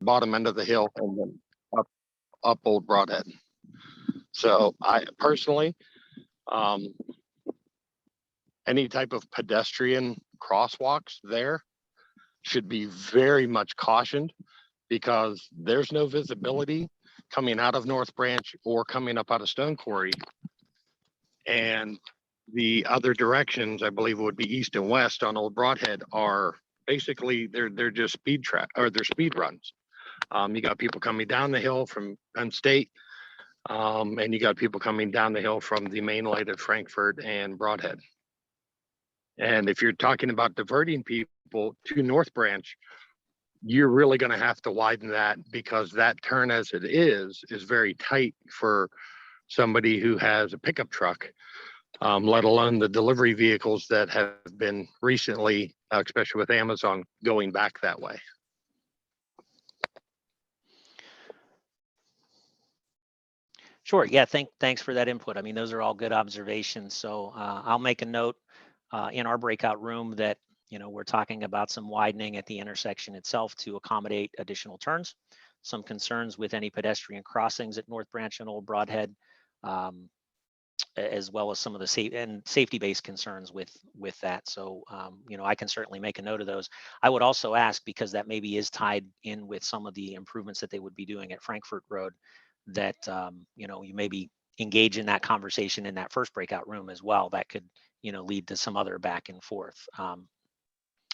bottom end of the hill and then up Old Broadhead. So I personally, um, any type of pedestrian crosswalks there should be very much cautioned because there's no visibility coming out of North Branch or coming up out of Stone Quarry. And the other directions, I believe, would be east and west on Old Broadhead are basically they're just speed track or they're speed runs. You got people coming down the hill from Penn State, and you got people coming down the hill from the main light at Frankfort and Broadhead. And if you're talking about diverting people to North Branch, you're really going to have to widen that because that turn as it is very tight for somebody who has a pickup truck, let alone the delivery vehicles that have been recently, especially with Amazon, going back that way. Sure. Yeah. Thanks for that input. I mean, those are all good observations. So I'll make a note in our breakout room that, we're talking about some widening at the intersection itself to accommodate additional turns, some concerns with any pedestrian crossings at North Branch and Old Broadhead, as well as some of the safety-based concerns with that. So, I can certainly make a note of those. I would also ask, because that maybe is tied in with some of the improvements that they would be doing at Frankfort Road, that, you maybe engage in that conversation in that first breakout room as well. That could, lead to some other back and forth.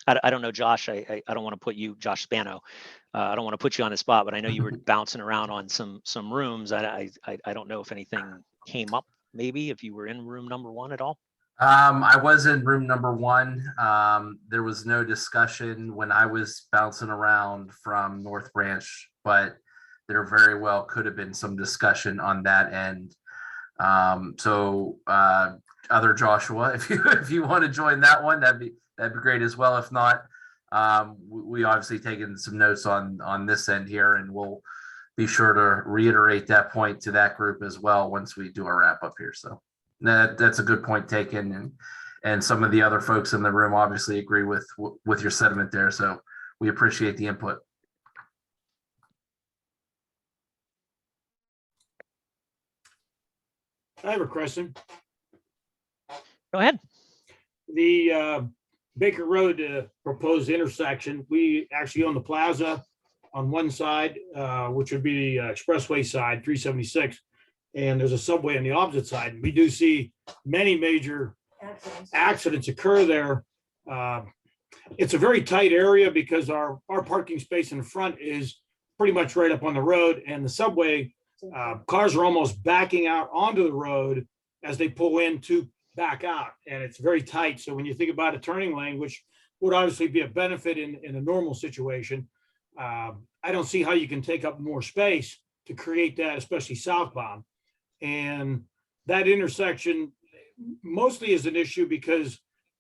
I don't know, Josh, I don't want to put you, Josh Spano, I don't want to put you on the spot, but I know you were bouncing around on some rooms. I don't know if anything came up, maybe if you were in room number 1 at all. I was in room number 1. There was no discussion when I was bouncing around from North Branch, but there very well could have been some discussion on that end. So other Joshua, if you want to join that one, that'd be great as well. If not, we obviously taken some notes on this end here, and we'll be sure to reiterate that point to that group as well once we do our wrap up here. So that's a good point taken, and some of the other folks in the room obviously agree with your sentiment there. So we appreciate the input. I have a question. Go ahead. The Baker Road proposed intersection, we actually own the plaza on one side, which would be the expressway side, 376, and there's a subway on the opposite side. We do see many major accidents occur there. It's a very tight area because our parking space in the front is pretty much right up on the road, and the subway cars are almost backing out onto the road as they pull in to back out, and it's very tight. So when you think about a turning lane, which would obviously be a benefit in a normal situation, I don't see how you can take up more space to create that, especially southbound. And that intersection mostly is an issue because,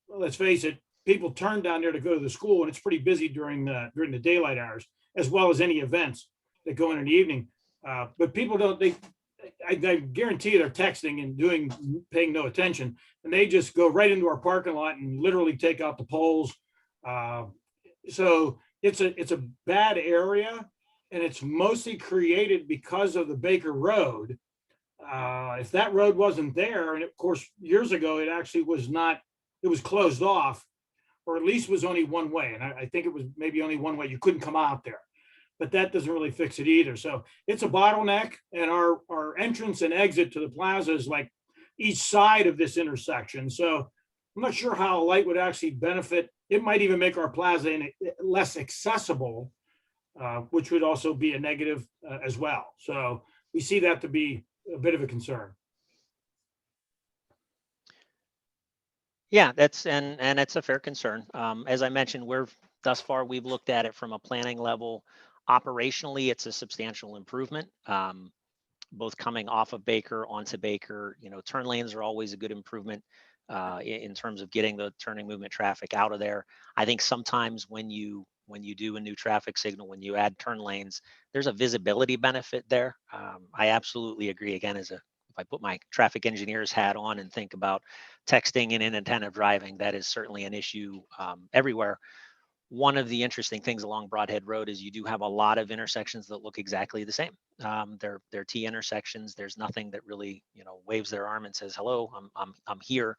well, let's face it, people turn down there to go to the school, and it's pretty busy during the daylight hours, as well as any events that go in the evening. But people don't, I guarantee they're texting and paying no attention, and they just go right into our parking lot and literally take out the poles. So it's a bad area, and it's mostly created because of the Baker Road. If that road wasn't there, and of course years ago it actually was not, it was closed off, or at least was only one way, and I think it was maybe only one way. You couldn't come out there. But that doesn't really fix it either. So it's a bottleneck, and our entrance and exit to the plaza is like each side of this intersection. So I'm not sure how a light would actually benefit. It might even make our plaza less accessible, which would also be a negative as well. So we see that to be a bit of a concern. Yeah, that's and it's a fair concern. As I mentioned, thus far we've looked at it from a planning level. Operationally, it's a substantial improvement, both coming off of Baker onto Baker. Turn lanes are always a good improvement in terms of getting the turning movement traffic out of there. I think sometimes when you do a new traffic signal, when you add turn lanes, there's a visibility benefit there. I absolutely agree. Again, if I put my traffic engineer's hat on and think about texting and inattentive driving, that is certainly an issue everywhere. one of the interesting things along Broadhead Road is you do have a lot of intersections that look exactly the same. They're T intersections. There's nothing that really, waves their arm and says, hello, I'm here.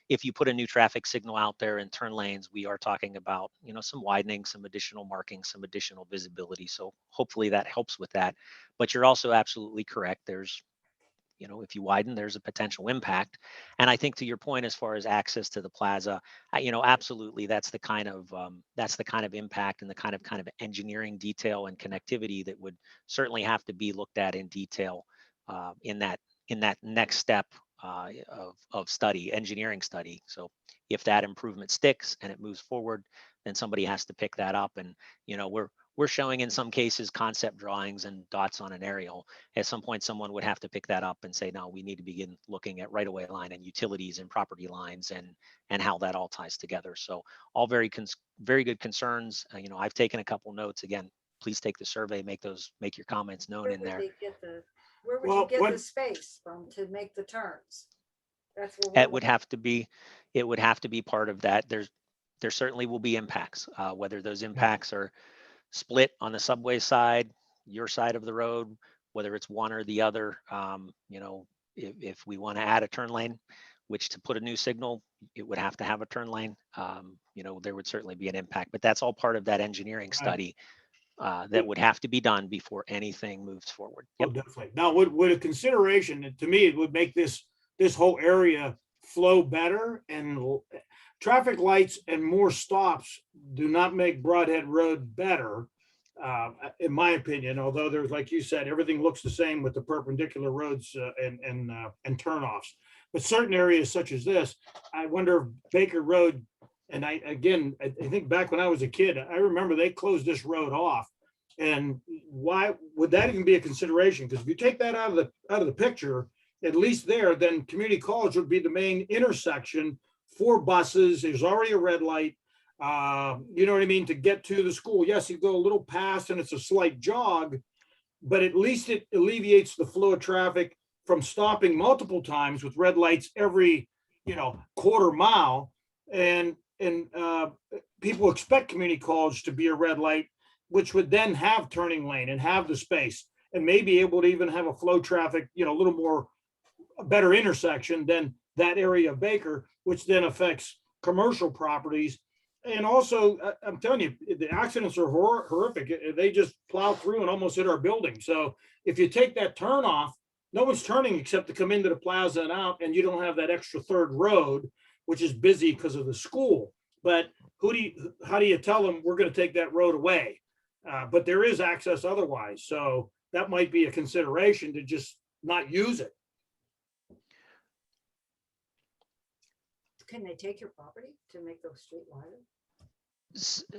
If you put a new traffic signal out there in turn lanes, we are talking about, some widening, some additional marking, some additional visibility. So hopefully that helps with that. But you're also absolutely correct. There's, if you widen, there's a potential impact. And I think to your point, as far as access to the plaza, absolutely, that's the kind of impact and the kind of engineering detail and connectivity that would certainly have to be looked at in detail in that next step of study, engineering study. So if that improvement sticks and it moves forward, then somebody has to pick that up. And we're showing in some cases concept drawings and dots on an aerial. At some point, someone would have to pick that up and say, no, we need to begin looking at right-of-way line and utilities and property lines and how that all ties together. So all very good concerns. I've taken a couple notes. Again, please take the survey, make your comments known in there. Where would Well, you get what- the space from to make the turns? That's what It would have to be part of that. There certainly will be impacts, whether those impacts are split on the subway side, your side of the road, whether it's one or the other. If we want to add a turn lane, which to put a new signal, it would have to have a turn lane. There would certainly be an impact, but that's all part of that engineering Right. study that would have to be done before anything moves forward. Oh, definitely. Now, would a consideration, to me, it would make this whole area flow better, and traffic lights and more stops do not make Broadhead Road better, in my opinion, although there's, like you said, everything looks the same with the perpendicular roads and turnoffs. But certain areas such as this, I wonder if Baker Road, and I think back when I was a kid, I remember they closed this road off. And why would that even be a consideration? Because if you take that out of the picture, at least there, then community college would be the main intersection for buses. There's already a red light. You know what I mean? To get to the school. Yes, you go a little past and it's a slight jog, but at least it alleviates the flow of traffic from stopping multiple times with red lights every, quarter mile. And people expect community college to be a red light, which would then have turning lane and have the space and may be able to even have a flow traffic, a little more, a better intersection than that area of Baker, which then affects commercial properties. And also, I'm telling you, the accidents are horrific. They just plow through and almost hit our building. So if you take that turn off, no one's turning except to come into the plaza and out, and you don't have that extra third road, which is busy because of the school. But how do you tell them we're going to take that road away? But there is access otherwise. So that might be a consideration to just not use it. Can they take your property to make those street wider?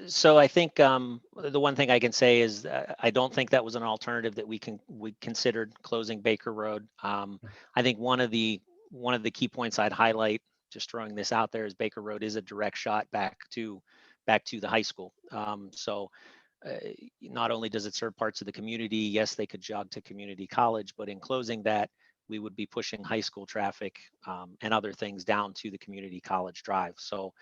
So I think the one thing I can say is I don't think that was an alternative that we considered closing Baker Road. I think one of the key points I'd highlight, just throwing this out there, is Baker Road is a direct shot back to the high school. So not only does it serve parts of the community, yes, they could jog to community college, but in closing that, we would be pushing high school traffic and other things down to the community college drive. So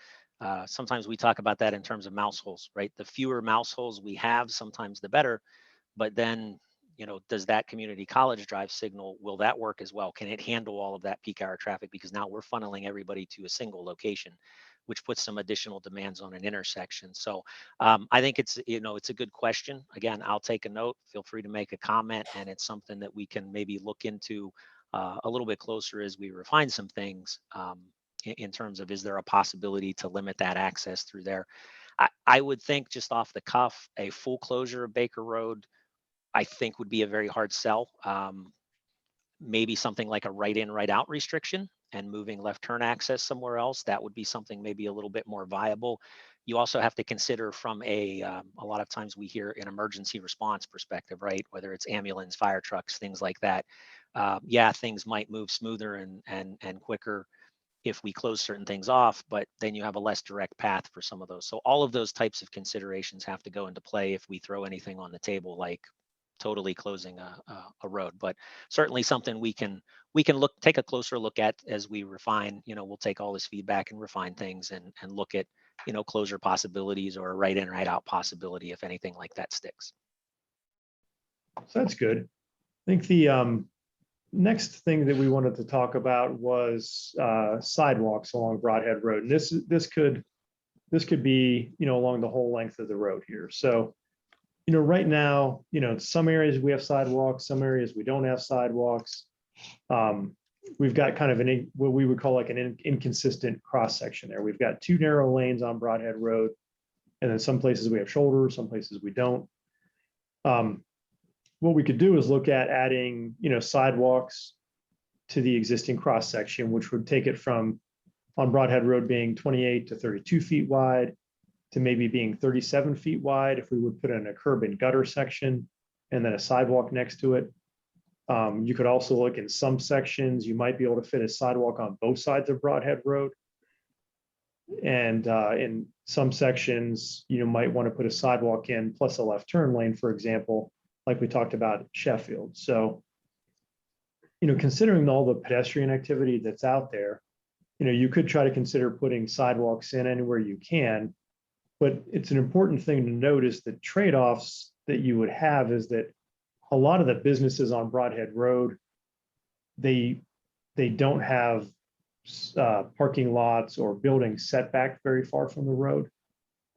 sometimes we talk about that in terms of mouse holes, right? The fewer mouse holes we have, sometimes the better. But then, does that community college drive signal, will that work as well? Can it handle all of that peak hour traffic? Because now we're funneling everybody to a single location, which puts some additional demands on an intersection. So I think it's a good question. Again, I'll take a note. Feel free to make a comment, and it's something that we can maybe look into a little bit closer as we refine some things in terms of, is there a possibility to limit that access through there? I would think, just off the cuff, a full closure of Baker Road, I think, would be a very hard sell. Maybe something like a right in, right out restriction and moving left turn access somewhere else. That would be something maybe a little bit more viable. You also have to consider from a lot of times we hear an emergency response perspective, right? Whether it's ambulance, fire trucks, things like that. Things might move smoother and quicker if we close certain things off, but then you have a less direct path for some of those. So all of those types of considerations have to go into play if we throw anything on the table, like totally closing a road. But certainly something we can take a closer look at as we refine. We'll take all this feedback and refine things and look at closure possibilities or a right in, right out possibility if anything like that sticks. So that's good. I think the next thing that we wanted to talk about was sidewalks along Broadhead Road. And this could be, along the whole length of the road here. So, right now, some areas we have sidewalks, some areas we don't have sidewalks. We've got kind of what we would call like an inconsistent cross section there. We've got 2 narrow lanes on Broadhead Road, and then some places we have shoulders, some places we don't. What we could do is look at adding, sidewalks to the existing cross section, which would take it from on Broadhead Road being 28 to 32 feet wide to maybe being 37 feet wide if we would put in a curb and gutter section and then a sidewalk next to it. You could also look in some sections, you might be able to fit a sidewalk on both sides of Broadhead Road. And in some sections, you might want to put a sidewalk in plus a left turn lane, for example, like we talked about Sheffield. So, considering all the pedestrian activity that's out there, you could try to consider putting sidewalks in anywhere you can. But it's an important thing to notice that trade-offs that you would have is that a lot of the businesses on Broadhead Road, they don't have parking lots or buildings set back very far from the road.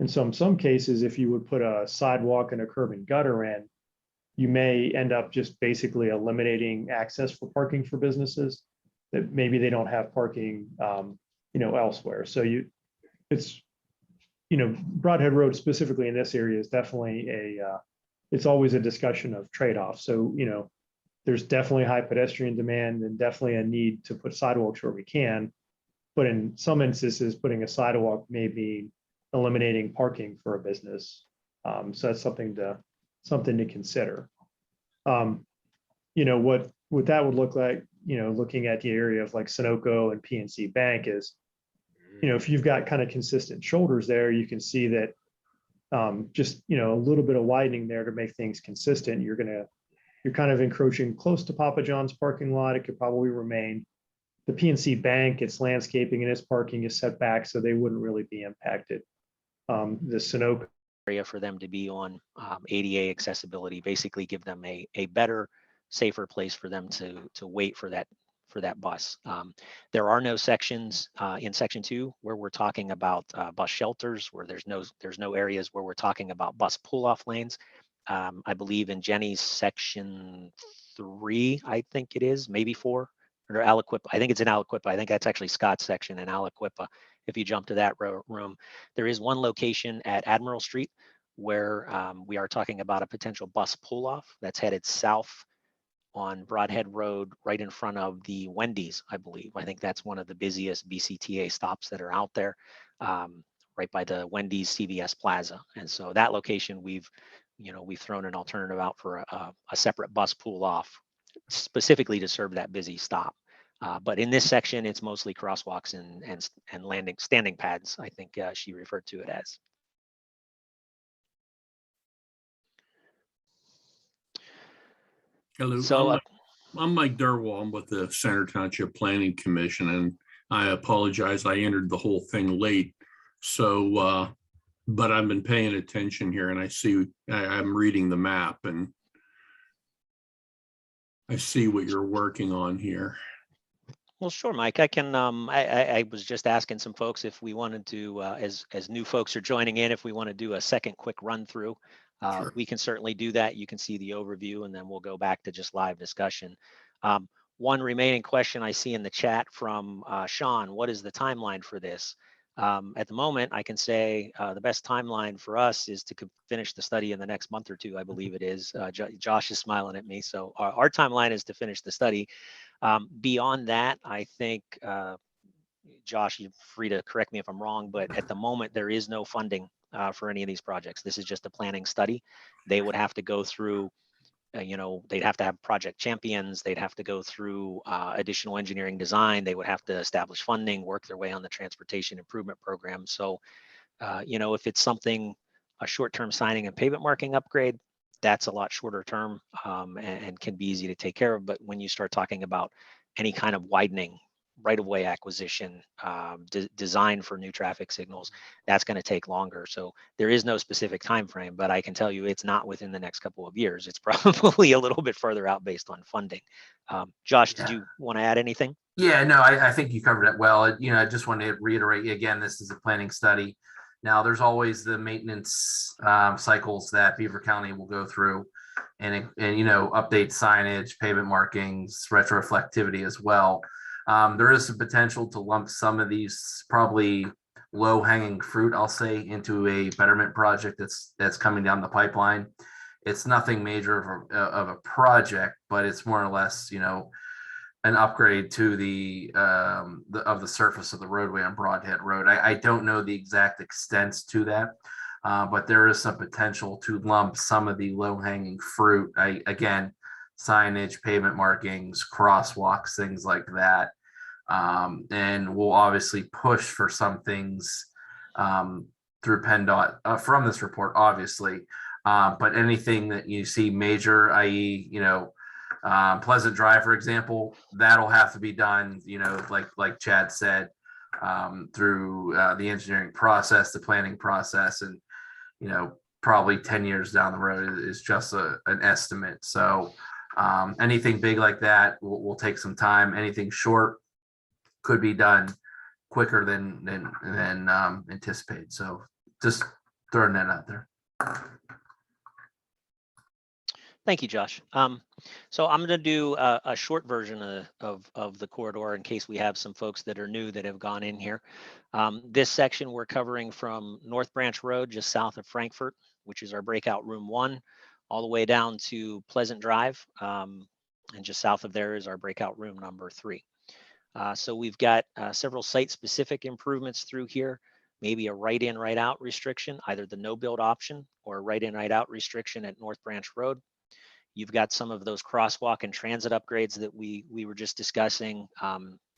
And so in some cases, if you would put a sidewalk and a curb and gutter in, you may end up just basically eliminating access for parking for businesses that maybe they don't have parking, elsewhere. So Broadhead Road specifically in this area is definitely it's always a discussion of trade-offs. So, there's definitely high pedestrian demand and definitely a need to put sidewalks where we can. But in some instances, putting a sidewalk may be eliminating parking for a business. So that's something to consider. What that would look like, looking at the area of like Sunoco and PNC Bank is, if you've got kind of consistent shoulders there, you can see that just, a little bit of widening there to make things consistent. You're kind of encroaching close to Papa John's parking lot. It could probably remain. The PNC Bank, its landscaping and its parking is set back, so they wouldn't really be impacted. The Sunoco area for them to be on ADA accessibility, basically give them a better, safer place for them to wait for that bus. There are no sections in section 2 where we're talking about bus shelters, where there's no areas where we're talking about bus pull-off lanes. I believe in Jenny's section 3, I think it is, maybe 4, or Aliquippa. I think it's in Aliquippa. I think that's actually Scott's section in Aliquippa. If you jump to that room, there is one location at Admiral Street where we are talking about a potential bus pull-off that's headed south on Broadhead Road, right in front of the Wendy's, I believe. I think that's one of the busiest BCTA stops that are out there, right by the Wendy's CVS Plaza. And so that location, we've thrown an alternative out for a separate bus pull-off, specifically to serve that busy stop. But in this section, it's mostly crosswalks and standing pads, I think she referred to it as. Hello, So I'm Mike Durwall. I'm with the Center Township Planning Commission, and I apologize. I entered the whole thing late. So, but I've been paying attention here, and I'm reading the map, and I see what you're working on here. Well, sure, Mike. I can. I was just asking some folks if we wanted to, as new folks are joining in, if we want to do a second quick run through. Sure. We can certainly do that. You can see the overview, and then we'll go back to just live discussion. One remaining question I see in the chat from Sean: what is the timeline for this? At the moment, I can say the best timeline for us is to finish the study in the next month or 2, I believe it is. Josh is smiling at me. So our timeline is to finish the study. Beyond that, I think, Josh, you're free to correct me if I'm wrong, but at the moment, there is no funding for any of these projects. This is just a planning study. They would have to go through, they'd have to have project champions. They'd have to go through additional engineering design. They would have to establish funding, work their way on the transportation improvement program. So, if it's something, a short-term signing and pavement marking upgrade, that's a lot shorter term and can be easy to take care of. But when you start talking about any kind of widening, right-of-way acquisition, design for new traffic signals, that's going to take longer. So there is no specific time frame, but I can tell you it's not within the next couple of years. It's probably a little bit further out based on funding. Josh, did Yeah. you want to add anything? Yeah, no, I think you covered it well. I just wanted to reiterate again, this is a planning study. Now, there's always the maintenance cycles that Beaver County will go through and update signage, pavement markings, retroflectivity as well. There is some potential to lump some of these probably low hanging fruit, I'll say, into a betterment project that's coming down the pipeline. It's nothing major of a project, but it's more or less, an upgrade to the surface of the roadway on Broadhead Road. I don't know the exact extents to that, but there is some potential to lump some of the low hanging fruit. Again, signage, pavement markings, crosswalks, things like that. And we'll obviously push for some things through PennDOT from this report, obviously. But anything that you see major, i.e., Pleasant Drive, for example, that'll have to be done, like Chad said, through the engineering process, the planning process, and probably 10 years down the road is just an estimate. So anything big like that will take some time. Anything short could be done quicker than anticipated. So just throwing that out there. Thank you, Josh. So I'm going to do a short version of the corridor in case we have some folks that are new that have gone in here. This section we're covering from North Branch Road, just south of Frankfort, which is our breakout room 1, all the way down to Pleasant Drive. And just south of there is our breakout room number 3. So we've got several site-specific improvements through here, maybe a right-in, right-out restriction, either the no-build option or a right-in, right-out restriction at North Branch Road. You've got some of those crosswalk and transit upgrades that we were just discussing.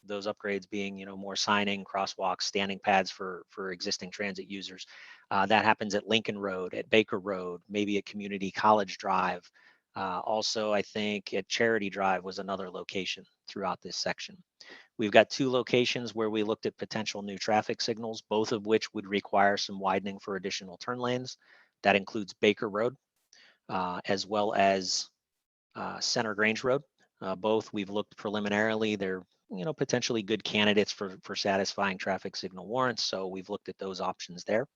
Those upgrades being, more signing, crosswalks, standing pads for existing transit users. That happens at Lincoln Road, at Baker Road, maybe at Community College Drive. Also, I think at Charity Drive was another location throughout this section. We've got 2 locations where we looked at potential new traffic signals, both of which would require some widening for additional turn lanes. That includes Baker Road, as well as Center Grange Road. Both we've looked preliminarily. They're potentially good candidates for satisfying traffic signal warrants. So we've looked at those options there.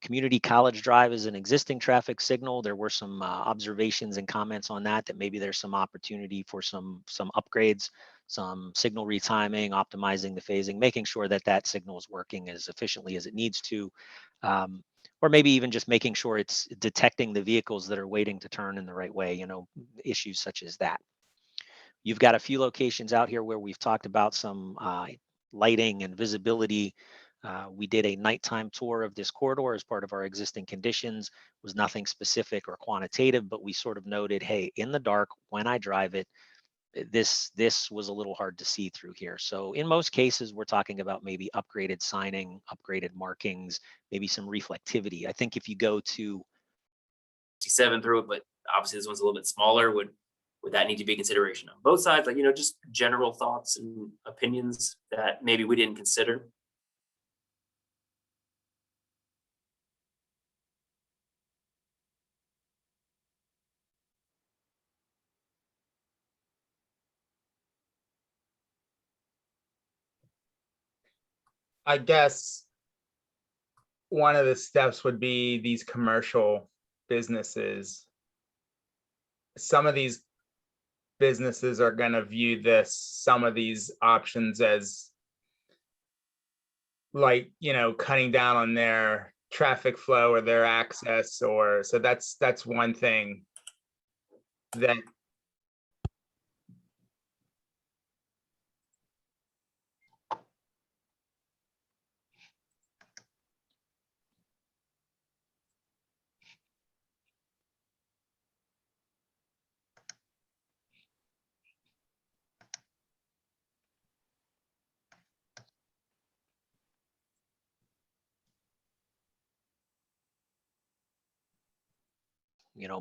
Community College Drive is an existing traffic signal. There were some observations and comments on that maybe there's some opportunity for some upgrades, some signal retiming, optimizing the phasing, making sure that signal is working as efficiently as it needs to. Or maybe even just making sure it's detecting the vehicles that are waiting to turn in the right way, issues such as that. You've got a few locations out here where we've talked about some lighting and visibility. We did a nighttime tour of this corridor as part of our existing conditions. It was nothing specific or quantitative, but we sort of noted, hey, in the dark, when I drive it, this was a little hard to see through here. So in most cases, we're talking about maybe upgraded signing, upgraded markings, maybe some reflectivity. I think if you go to 67 through it, but obviously this one's a little bit smaller, would that need to be consideration on both sides? Like, just general thoughts and opinions that maybe we didn't consider. I guess one of the steps would be these commercial businesses. Some of these businesses are going to view some of these options as like, cutting down on their traffic flow or their access, so that's one thing that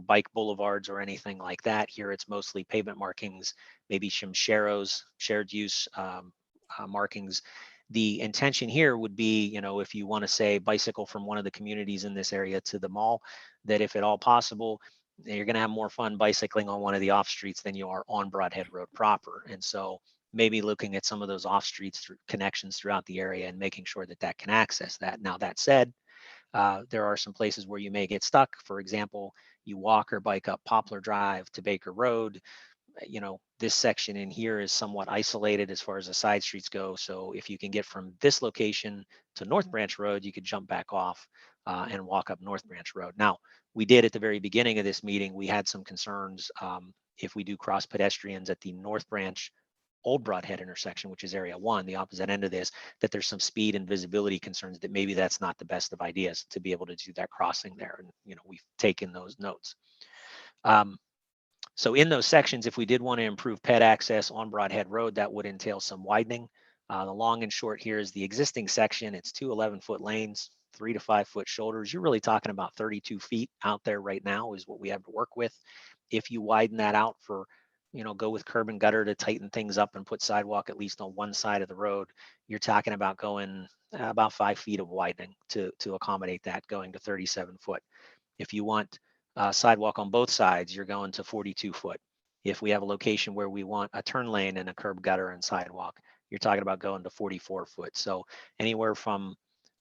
bike boulevards or anything like that. Here it's mostly pavement markings, maybe some shared use markings. The intention here would be, you know, if you want to say bicycle from one of the communities in this area to the mall, that if at all possible, you're going to have more fun bicycling on one of the off streets than you are on Broadhead Road proper. And so maybe looking at some of those off streets through connections throughout the area and making sure that that can access that. Now, that said, there are some places where you may get stuck. For example, you walk or bike up Poplar Drive to Baker Road. You know, this section in here is somewhat isolated as far as the side streets go. So if you can get from this location to North Branch Road, you could jump back off and walk up North Branch Road. Now, we did at the very beginning of this meeting, we had some concerns if we do cross pedestrians at the North Branch Old Broadhead intersection, which is area 1, the opposite end of this, that there's some speed and visibility concerns that maybe that's not the best of ideas to be able to do that crossing there. And, you know, we've taken those notes. So in those sections, if we did want to improve ped access on Broadhead Road, that would entail some widening. The long and short here is the existing section. It's 2 11-foot lanes, 3 to 5 foot shoulders. You're really talking about 32 feet out there right now is what we have to work with. If you widen that out for, you know, go with curb and gutter to tighten things up and put sidewalk at least on one side of the road, you're talking about going about 5 feet of widening to accommodate that, going to 37 foot. If you want sidewalk on both sides, you're going to 42 foot. If we have a location where we want a turn lane and a curb gutter and sidewalk, you're talking about going to 44 foot. So anywhere from,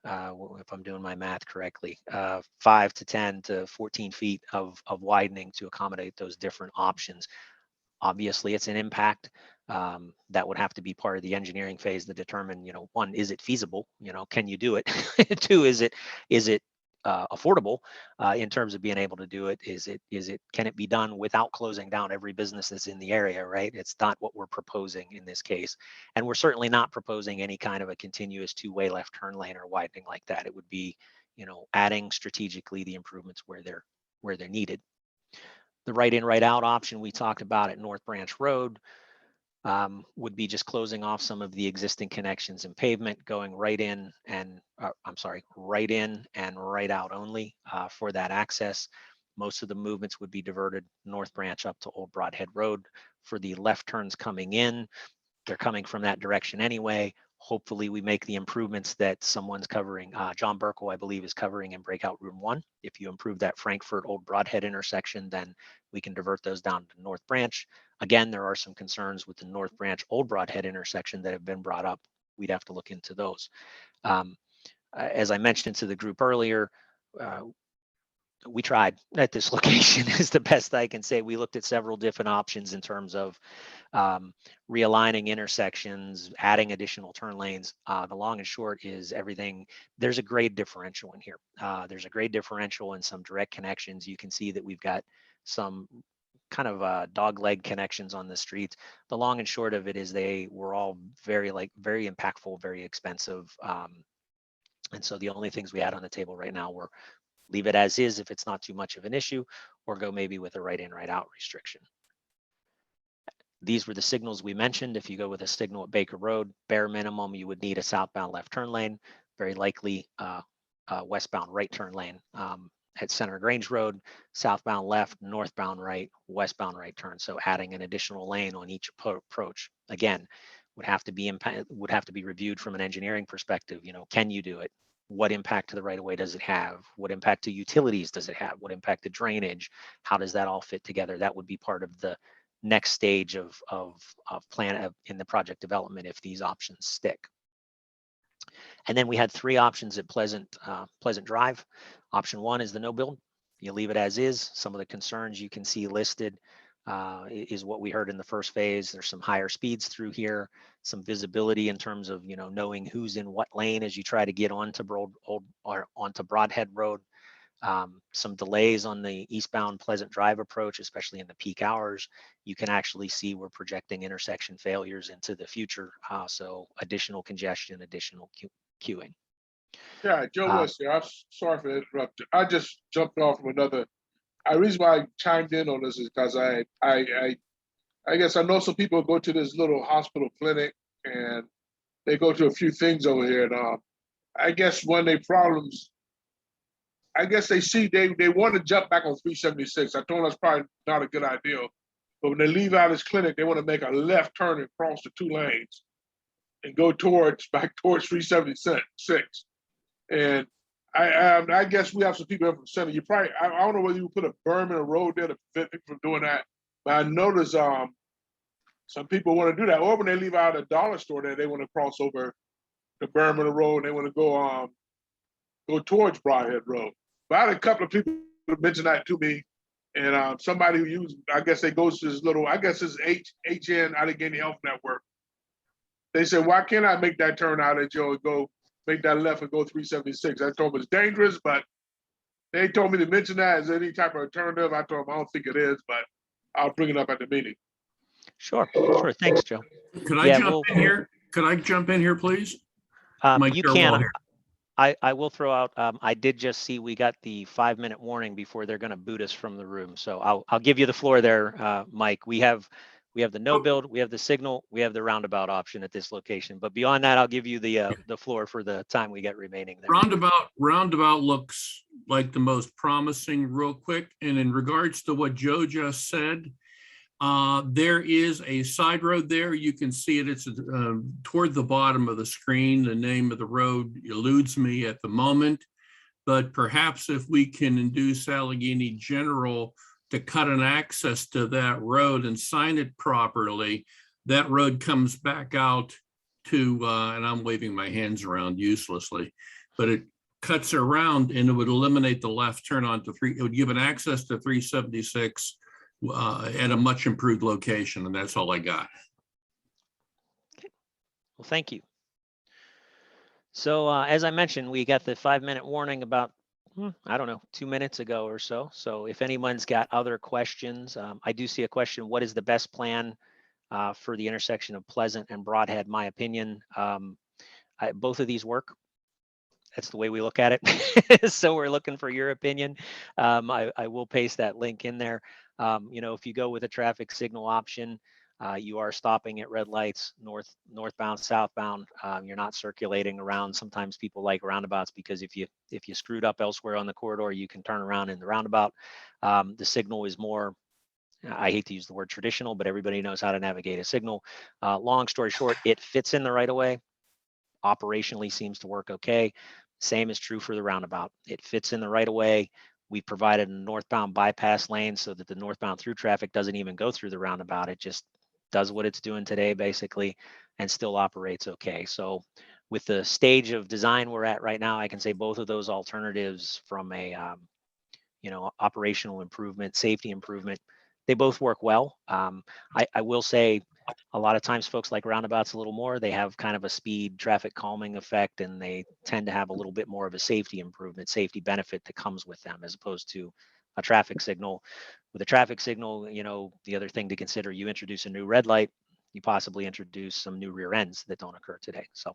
if I'm doing my math correctly, 5 to 10 to 14 feet of widening to accommodate those different options. Obviously, it's an impact that would have to be part of the engineering phase to determine, you know, 1, is it feasible? You know, can you do it? 2, is it affordable in terms of being able to do it? Can it be done without closing down every business that's in the area, right? It's not what we're proposing in this case. And we're certainly not proposing any kind of a continuous 2-way left turn lane or widening like that. It would be, you know, adding strategically the improvements where they're needed. The right in, right out option we talked about at North Branch Road would be just closing off some of the existing connections and pavement, going right in and right out only for that access. Most of the movements would be diverted North Branch up to Old Broadhead Road. For the left turns coming in, they're coming from that direction anyway. Hopefully we make the improvements that someone's covering. John Burkle, I believe, is covering in breakout room 1. If you improve that Frankfurt Old Broadhead intersection, then we can divert those down to North Branch. Again, there are some concerns with the North Branch Old Broadhead intersection that have been brought up. We'd have to look into those. As I mentioned to the group earlier, we tried at this location is the best I can say. We looked at several different options in terms of realigning intersections, adding additional turn lanes. The long and short is everything. There's a grade differential in here. There's a grade differential and some direct connections. You can see that we've got some kind of dog leg connections on the streets. The long and short of it is they were all very impactful, very expensive. And so the only things we had on the table right now were leave it as is if it's not too much of an issue, or go maybe with a right in, right out restriction. These were the signals we mentioned. If you go with a signal at Baker Road, bare minimum, you would need a southbound left turn lane, very likely westbound right turn lane. At Center Grange Road, southbound left, northbound right, westbound right turn. So adding an additional lane on each approach, again, would have to be reviewed from an engineering perspective. You know, can you do it? What impact to the right of way does it have? What impact to utilities does it have? What impact to drainage? How does that all fit together? That would be part of the next stage of plan in the project development if these options stick. And then we had 3 options at Pleasant Drive. Option 1 is the no build. You leave it as is. Some of the concerns you can see listed is what we heard in the first phase. There's some higher speeds through here, some visibility in terms of, you know, knowing who's in what lane as you try to get onto Broadhead Road. Some delays on the eastbound Pleasant Drive approach, especially in the peak hours. You can actually see we're projecting intersection failures into the future. So additional congestion, additional queuing. Yeah, Joe West here. I'm sorry for interrupting. I just jumped off from another. The reason why I chimed in on this is because I guess I know some people go to this little hospital clinic and they go to a few things over here. And I guess one of their problems, I guess they see they want to jump back on 376. I told them that's probably not a good idea. But when they leave out this clinic, they want to make a left turn and cross the 2 lanes. and go back towards 376. And I guess we have some people from the center. You probably, I don't know whether you put a berm in a road there to prevent people from doing that, but I noticed some people want to do that. Or when they leave out a dollar store there, they want to cross over the berm in the road and they want to go towards Broadhead Road. But I had a couple of people mention that to me, and somebody who used, I guess they goes to this little, I guess it's HN Allegheny Health Network. They said, why can't I make that turn out at Joe and go make that left and go 376? I told them it's dangerous, but they told me to mention that as any type of alternative. I told them I don't think it is, but I'll bring it up at the meeting. Sure. Thanks, Joe. Could I Yeah, jump in here? Could I jump in here, please? Mike You Gerwall can. here. I will throw out, I did just see we got the 5-minute warning before they're going to boot us from the room. So I'll give you the floor there, Mike. We have the no build, we have the signal, we have the roundabout option at this location. But beyond that, I'll give you the floor for the time we get remaining there. Roundabout looks like the most promising real quick. And in regards to what Joe just said, there is a side road there. You can see it. It's toward the bottom of the screen. The name of the road eludes me at the moment, but perhaps if we can induce Allegheny General to cut an access to that road and sign it properly, that road comes back out to, and I'm waving my hands around uselessly, but it cuts around and it would eliminate the left turn onto it would give an access to 376 at a much improved location. And that's all I got. Okay. Well, thank you. So as I mentioned, we got the 5-minute warning about, I don't know, 2 minutes ago or so. So if anyone's got other questions, I do see a question, what is the best plan for the intersection of Pleasant and Broadhead? My opinion, both of these work. That's the way we look at it. So we're looking for your opinion. I will paste that link in there. If you go with a traffic signal option, you are stopping at red lights, northbound, southbound. You're not circulating around. Sometimes people like roundabouts because if you screwed up elsewhere on the corridor, you can turn around in the roundabout. The signal is more, I hate to use the word traditional, but everybody knows how to navigate a signal. Long story short, it fits in the right of way. Operationally seems to work okay. Same is true for the roundabout. It fits in the right of way. We provided a northbound bypass lane so that the northbound through traffic doesn't even go through the roundabout. It just does what it's doing today, basically, and still operates okay. So with the stage of design we're at right now, I can say both of those alternatives from a, operational improvement, safety improvement, they both work well. I will say a lot of times folks like roundabouts a little more. They have kind of a speed traffic calming effect, and they tend to have a little bit more of a safety improvement, safety benefit that comes with them, as opposed to a traffic signal. With a traffic signal, the other thing to consider, you introduce a new red light, you possibly introduce some new rear ends that don't occur today. So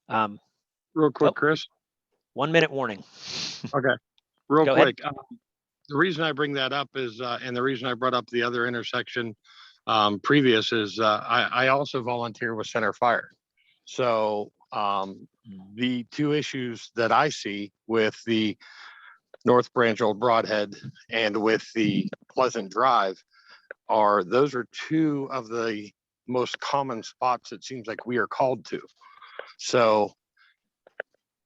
Real quick, Chris. 1 minute warning. Okay, real Go ahead. quick. The reason I bring that up is, and the reason I brought up the other intersection previous is I also volunteer with Center Fire. So the two issues that I see with the North Branch Old Broadhead and with the Pleasant Drive those are two of the most common spots it seems like we are called to. So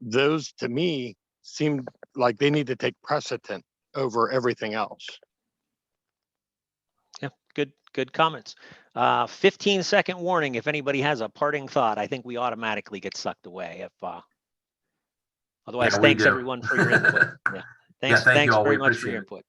those to me seem like they need to take precedent over everything else. Yeah, good comments. 15-second warning if anybody has a parting thought. I think we automatically get sucked away if otherwise. Yeah, we thanks do. everyone for your input. Yeah. Thanks thank you all. very We much for appreciate your it. input.